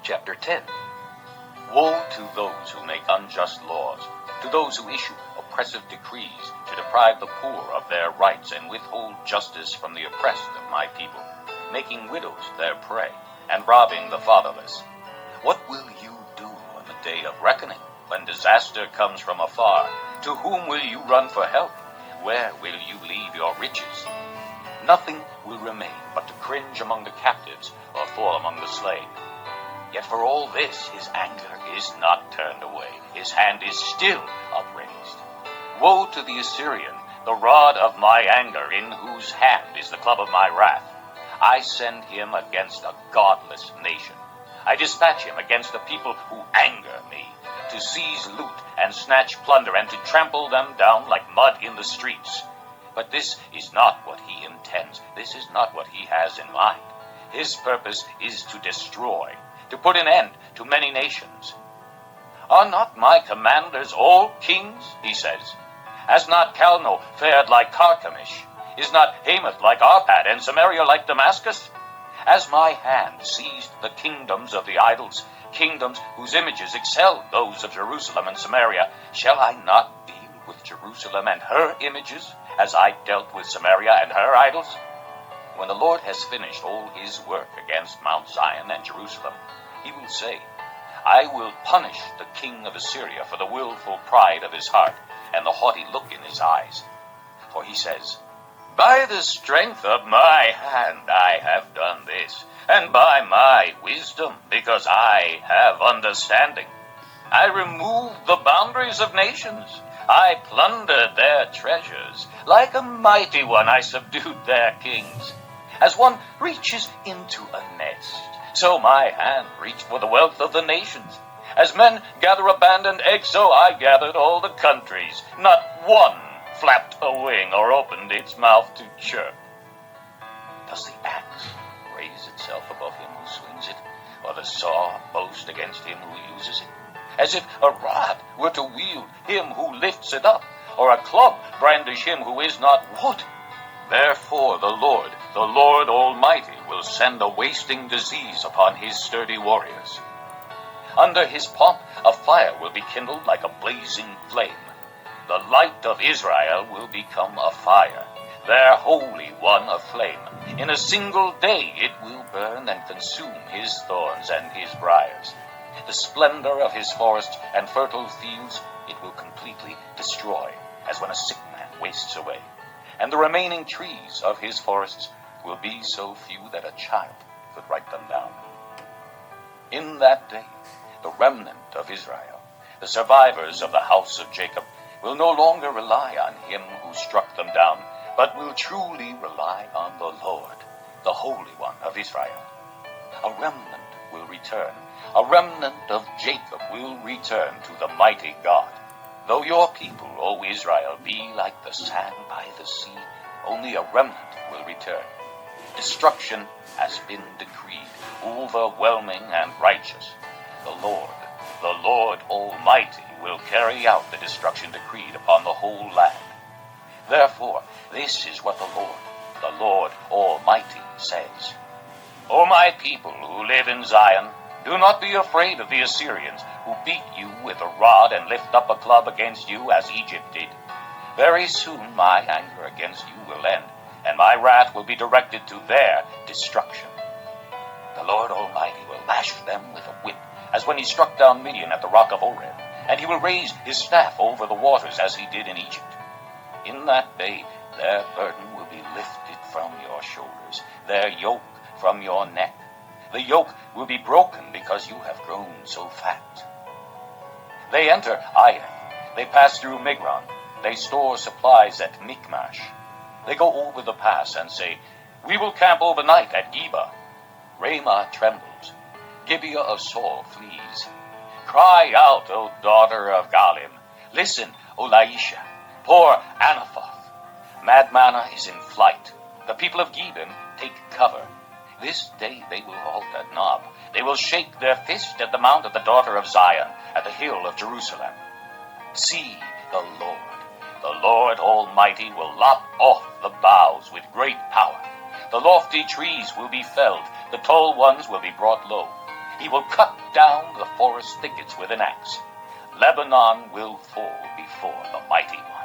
Chapter 10. Woe to those who make unjust laws, to those who issue oppressive decrees to deprive the poor of their rights and withhold justice from the oppressed of my people, making widows their prey and robbing the fatherless. What will you do on the day of reckoning, when disaster comes from afar? To whom will you run for help? Where will you leave your riches? Nothing will remain but to cringe among the captives or fall among the slain. Yet for all this his anger is not turned away. His hand is still upraised. Woe to the Assyrian, the rod of my anger, in whose hand is the club of my wrath. I send him against a godless nation. I dispatch him against the people who anger me, to seize loot and snatch plunder and to trample them down like mud in the streets. But this is not what he intends. This is not what he has in mind. His purpose is to destroy, to put an end to many nations. Are not my commanders all kings, he says? Has not Calno fared like Carchemish? Is not Hamath like Arpad and Samaria like Damascus? Has my hand seized the kingdoms of the idols, kingdoms whose images excel those of Jerusalem and Samaria? Shall I not deal with Jerusalem and her images, as I dealt with Samaria and her idols? When the Lord has finished all his work against Mount Zion and Jerusalem, he will say, I will punish the king of Assyria for the willful pride of his heart and the haughty look in his eyes. For he says, by the strength of my hand I have done this, and by my wisdom, because I have understanding. I removed the boundaries of nations. I plundered their treasures. Like a mighty one I subdued their kings. As one reaches into a nest, so my hand reached for the wealth of the nations. As men gather abandoned eggs, so I gathered all the countries. Not one flapped a wing or opened its mouth to chirp. Does the axe raise itself above him who swings it, or the saw boast against him who uses it? As if a rod were to wield him who lifts it up, or a club brandish him who is not wood. Therefore the Lord Almighty, will send a wasting disease upon his sturdy warriors. Under his pomp a fire will be kindled like a blazing flame. The light of Israel will become a fire, their Holy One a flame. In a single day it will burn and consume his thorns and his briars. The splendor of his forests and fertile fields it will completely destroy, as when a sick man wastes away. And the remaining trees of his forests will be so few that a child could write them down. In that day, the remnant of Israel, the survivors of the house of Jacob, will no longer rely on him who struck them down, but will truly rely on the Lord, the Holy One of Israel. A remnant will return. A remnant of Jacob will return to the mighty God. Though your people, O Israel, be like the sand by the sea, only a remnant will return. Destruction has been decreed, overwhelming and righteous. The Lord Almighty, will carry out the destruction decreed upon the whole land. Therefore, this is what the Lord Almighty says. O my people who live in Zion, do not be afraid of the Assyrians, who beat you with a rod and lift up a club against you as Egypt did. Very soon my anger against you will end, and my wrath will be directed to their destruction. The Lord Almighty will lash them with a whip, as when he struck down Midian at the rock of Oreb, and he will raise his staff over the waters as he did in Egypt. In that day their burden will be lifted from your shoulders, their yoke from your neck. The yoke will be broken because you have grown so fat. They enter Ai, they pass through Migron, they store supplies at Michmash. They go over the pass and say, we will camp overnight at Geba. Ramah trembles, Gibeah of Saul flees. Cry out, O daughter of Galim. Listen, O Laisha. Poor Anathoth. Madmanna is in flight. The people of Gibeon take cover. This day they will halt at Nob. They will shake their fist at the mount of the daughter of Zion, at the hill of Jerusalem. See, the Lord Almighty will lop off the boughs with great power. The lofty trees will be felled, the tall ones will be brought low. He will cut down the forest thickets with an axe. Lebanon will fall before the mighty one.